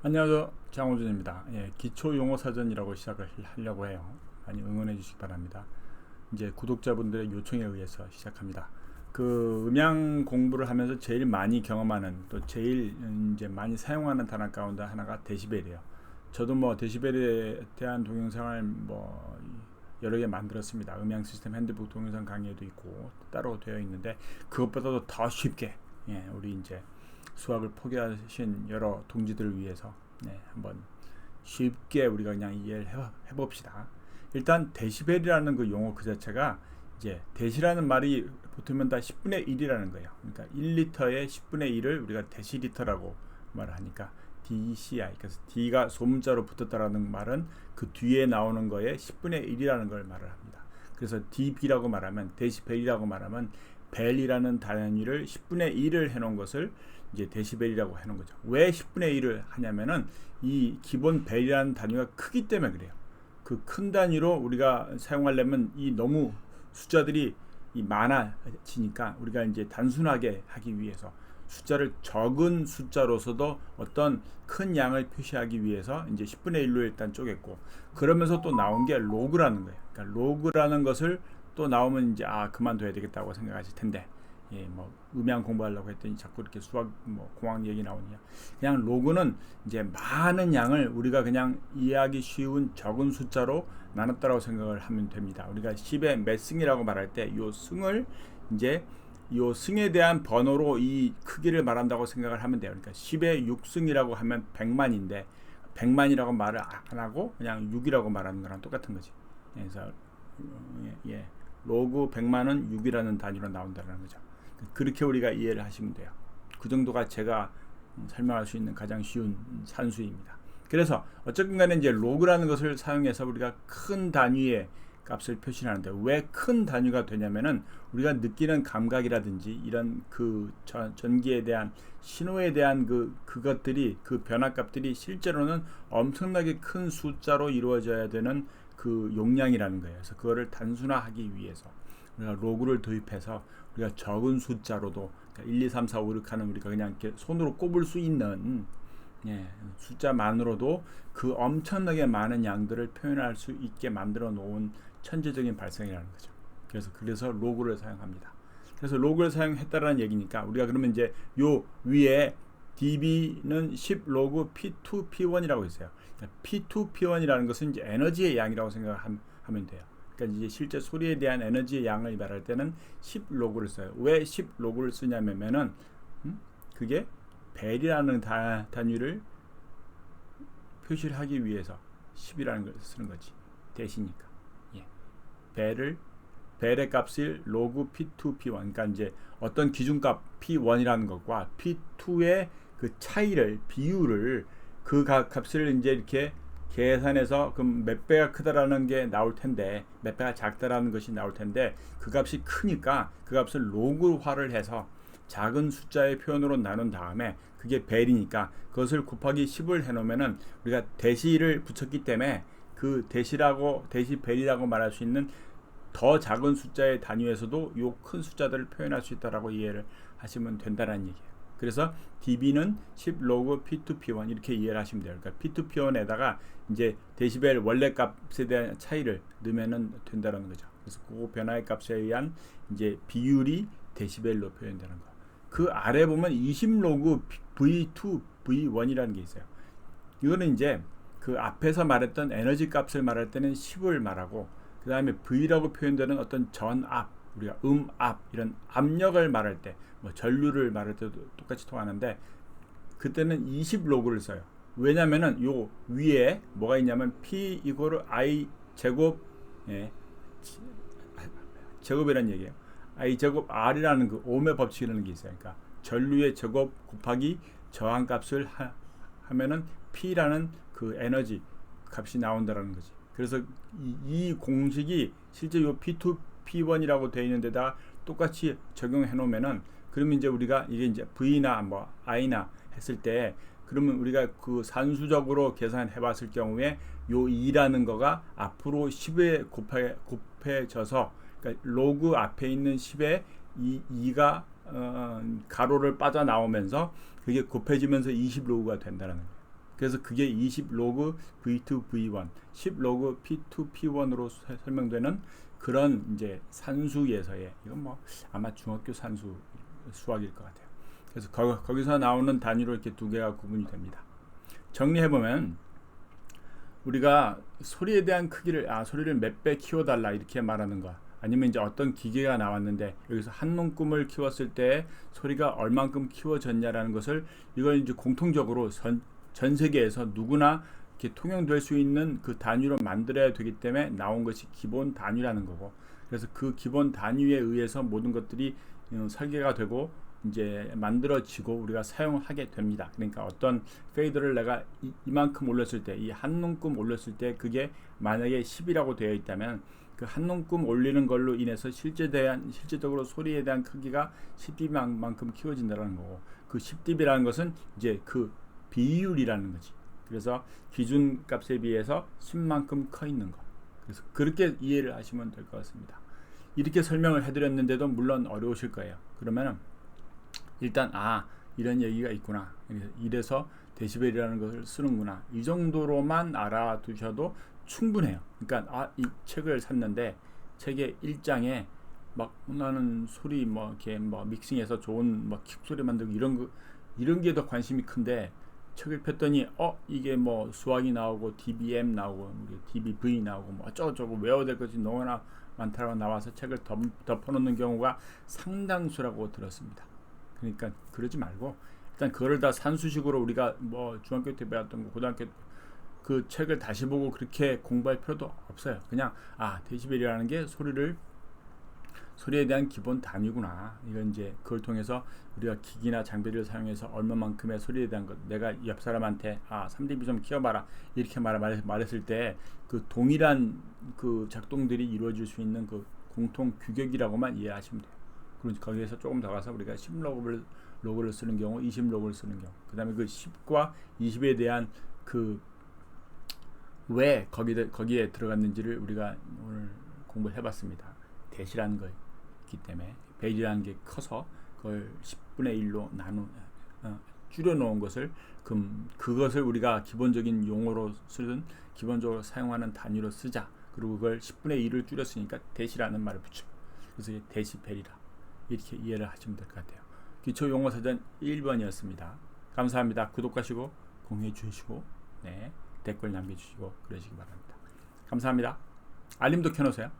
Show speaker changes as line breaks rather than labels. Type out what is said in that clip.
안녕하세요. 장호준입니다. 기초 용어 사전이라고 시작을 하려고 해요. 많이 응원해 주시기 바랍니다. 이제 구독자분들의 요청에 의해서 시작합니다. 그 음향 공부를 하면서 제일 많이 경험하는 또 제일 이제 많이 사용하는 단어 가운데 하나가 데시벨이에요. 저도 뭐 데시벨에 대한 동영상을 뭐 여러 개 만들었습니다. 음향 시스템 핸드북 동영상 강의에도 있고 따로 되어 있는데 그것보다도 더 쉽게 우리 이제 수학을 포기하신 여러 동지들을 위해서 한번 쉽게 우리가 그냥 이해를 해봅시다. 일단 데시벨이라는 그 용어 그 자체가 이제 데시라는 말이 붙으면 다 10분의 1이라는 거예요. 그러니까 1리터의 10분의 1을 우리가 데시리터라고 말을 하니까 DCI, 그래서 D가 소문자로 붙었다라는 말은 그 뒤에 나오는 거에 10분의 1이라는 걸 말을 합니다. 그래서 DB라고 말하면 데시벨이라고 말하면 벨이라는 단위를 10분의 1을 해놓은 것을 이제 데시벨이라고 해놓은 거죠. 왜 10분의 1을 하냐면은 이 기본 벨이라는 단위가 크기 때문에 그래요. 그 큰 단위로 우리가 사용하려면 이 너무 숫자들이 많아지니까 우리가 이제 단순하게 하기 위해서 숫자를 적은 숫자로서도 어떤 큰 양을 표시하기 위해서 이제 10분의 1로 일단 쪼갰고, 그러면서 또 나온 게 로그라는 거예요. 그러니까 로그라는 것을 또 나오면 이제 그만둬야 되겠다고 생각하실 텐데, 뭐 음향 공부하려고 했더니 자꾸 이렇게 수학 뭐 공학 얘기 나오냐. 그냥 로그는 이제 많은 양을 우리가 그냥 이해하기 쉬운 적은 숫자로 나눴다라고 생각을 하면 됩니다. 우리가 10의 몇 승이라고 말할 때 요 승을 이제 요 승에 대한 번호로 이 크기를 말한다고 생각을 하면 돼요. 그러니까 10의 6승이라고 하면 100만인데 100만이라고 말을 안 하고 그냥 6이라고 말하는 거랑 똑같은 거지. 그래서 로그 100만은 6이라는 단위로 나온다는 거죠. 그렇게 우리가 이해를 하시면 돼요. 그 정도가 제가 설명할 수 있는 가장 쉬운 산수입니다. 그래서 어쨌든 간에 이제 로그라는 것을 사용해서 우리가 큰 단위의 값을 표시하는데, 왜 큰 단위가 되냐면은 우리가 느끼는 감각이라든지 이런 그 전기에 대한 신호에 대한 그것들이 그 변화값들이 실제로는 엄청나게 큰 숫자로 이루어져야 되는 그 용량이라는 거예요. 그래서 그거를 단순화하기 위해서 우리가 로그를 도입해서 우리가 적은 숫자로도 1, 2, 3, 4, 5, 6 하는 우리가 그냥 이렇게 손으로 꼽을 수 있는 숫자만으로도 그 엄청나게 많은 양들을 표현할 수 있게 만들어 놓은 천재적인 발상이라는 거죠. 그래서 로그를 사용합니다. 그래서 로그를 사용했다라는 얘기니까 우리가 그러면 이제 요 위에 dB는 10 로그 P2 P1이라고 있어요. 그러니까 P2 P1이라는 것은 이제 에너지의 양이라고 생각하면 돼요. 그러니까 이제 실제 소리에 대한 에너지의 양을 말할 때는 10 로그를 써요. 왜 10 로그를 쓰냐면은 그게 벨이라는 단위를 표시를 하기 위해서 10이라는 걸 쓰는 거지. 대시니까. 벨의 값을 로그 P2 P1, 그러니까 이제 어떤 기준값 P1이라는 것과 P2의 그 차이를, 비율을, 그 값을 이제 이렇게 계산해서 그럼 몇 배가 크다라는 게 나올 텐데, 몇 배가 작다라는 것이 나올 텐데, 그 값이 크니까 그 값을 로그화를 해서 작은 숫자의 표현으로 나눈 다음에 그게 벨이니까 그것을 곱하기 10을 해놓으면은 우리가 대시를 붙였기 때문에 그 데시벨이라고 말할 수 있는 더 작은 숫자의 단위에서도 요 큰 숫자들을 표현할 수 있다라고 이해를 하시면 된다는 얘기예요. 그래서 dB는 10 로그 P2 P1 이렇게 이해를 하시면 돼요. 그러니까 P2 P1에다가 이제 데시벨 원래 값에 대한 차이를 넣으면 된다는 거죠. 그래서 그 변화의 값에 의한 이제 비율이 데시벨로 표현되는 거. 그 아래 보면 20 로그 V2 V1이라는 게 있어요. 이거는 이제 그 앞에서 말했던 에너지 값을 말할 때는 10을 말하고, 그 다음에 V라고 표현되는 어떤 전압, 우리가 압, 이런 압력을 말할 때, 뭐 전류를 말할 때도 똑같이 통하는데 그때는 20 로그를 써요. 왜냐면은 요 위에 뭐가 있냐면 P 이거를 I 제곱 제곱이라는 얘기예요. I 제곱 R이라는 그 옴의 법칙이라는 게 있어요. 그러니까 전류의 제곱 곱하기 저항값을 하면은 P라는 그 에너지 값이 나온다라는 거지. 그래서 이 공식이 실제 요 P2 P1이라고 되어 있는 데다 똑같이 적용해 놓으면은, 그러면 이제 우리가 이게 이제 V나 뭐 I나 했을 때, 그러면 우리가 그 산수적으로 계산해 봤을 경우에 요 2라는 거가 앞으로 10에 곱해져서, 그러니까 로그 앞에 있는 10에 2가 가로를 빠져나오면서 그게 곱해지면서 20 로그가 된다는 거예요. 그래서 그게 20 로그 V2 V1, 10 로그 P2 P1으로 설명되는 그런 이제 산수에서의, 이건 뭐 아마 중학교 산수 수학일 것 같아요. 그래서 거기서 나오는 단위로 이렇게 두 개가 구분이 됩니다. 정리해보면 우리가 소리에 대한 크기를, 소리를 몇 배 키워달라 이렇게 말하는 거, 아니면 이제 어떤 기계가 나왔는데 여기서 한 놈꿈을 키웠을 때 소리가 얼만큼 키워졌냐라는 것을, 이걸 이제 공통적으로 전 세계에서 누구나 이렇게 통용될 수 있는 그 단위로 만들어야 되기 때문에 나온 것이 기본 단위라는 거고, 그래서 그 기본 단위에 의해서 모든 것들이 설계가 되고 이제 만들어지고 우리가 사용하게 됩니다. 그러니까 어떤 페이더를 내가 이만큼 올렸을 때, 이 한 놈꿈 올렸을 때 그게 만약에 10이라고 되어 있다면 그 한 놈꿈 올리는 걸로 인해서 실제적으로 소리에 대한 크기가 10dB만큼 키워진다는 거고, 그 10dB라는 것은 이제 그 비율이라는 거지. 그래서 기준 값에 비해서 10만큼 커 있는 거. 그래서 그렇게 이해를 하시면 될 것 같습니다. 이렇게 설명을 해드렸는데도 물론 어려우실 거예요. 그러면은 일단 이런 얘기가 있구나, 이래서 데시벨이라는 것을 쓰는구나, 이 정도로만 알아두셔도 충분해요. 그러니까 이 책을 샀는데 책의 1장에 막 나는 소리 뭐 이렇게 뭐 믹싱해서 좋은 뭐 킥 소리 만들고 이런 게 더 관심이 큰데, 책을 폈더니 이게 뭐 수학이 나오고 dBm 나오고 dBV 나오고 뭐 어쩌고저쩌고 외워야 될 것이 너무나 많다고 나와서 책을 덮어놓는 경우가 상당수라고 들었습니다. 그러니까 그러지 말고 일단 그거를 다 산수식으로 우리가 뭐 중학교 때 배웠던 거, 고등학교 그 책을 다시 보고 그렇게 공부할 필요도 없어요. 그냥 데시벨이라는 게 소리에 대한 기본 단위구나. 이건 이제 그걸 통해서 우리가 기기나 장비를 사용해서 얼마만큼의 소리에 대한 것, 내가 옆 사람한테 3dB 좀 키워봐라 이렇게 말했을 때 그 동일한 그 작동들이 이루어질 수 있는 그 공통 규격이라고만 이해하시면 돼요. 그리고 거기에서 조금 더 가서 우리가 10 로그를 쓰는 경우, 20 로그를 쓰는 경우, 그 다음에 그 10과 20에 대한 그 왜 거기에 들어갔는지를 우리가 오늘 공부를 해봤습니다. 대시라는 거 있기 때문에 벨이라는 게 커서 그걸 10분의 1로 줄여놓은 것을, 그것을 우리가 기본적인 용어로 쓰든 기본적으로 사용하는 단위로 쓰자. 그리고 그걸 10분의 1을 줄였으니까 대시라는 말을 붙여. 그래서 데시벨이라 이렇게 이해를 하시면 될 것 같아요. 기초용어사전 1번이었습니다. 감사합니다. 구독하시고 공유해 주시고 댓글 남겨주시고 그러시기 바랍니다. 감사합니다. 알림도 켜놓으세요.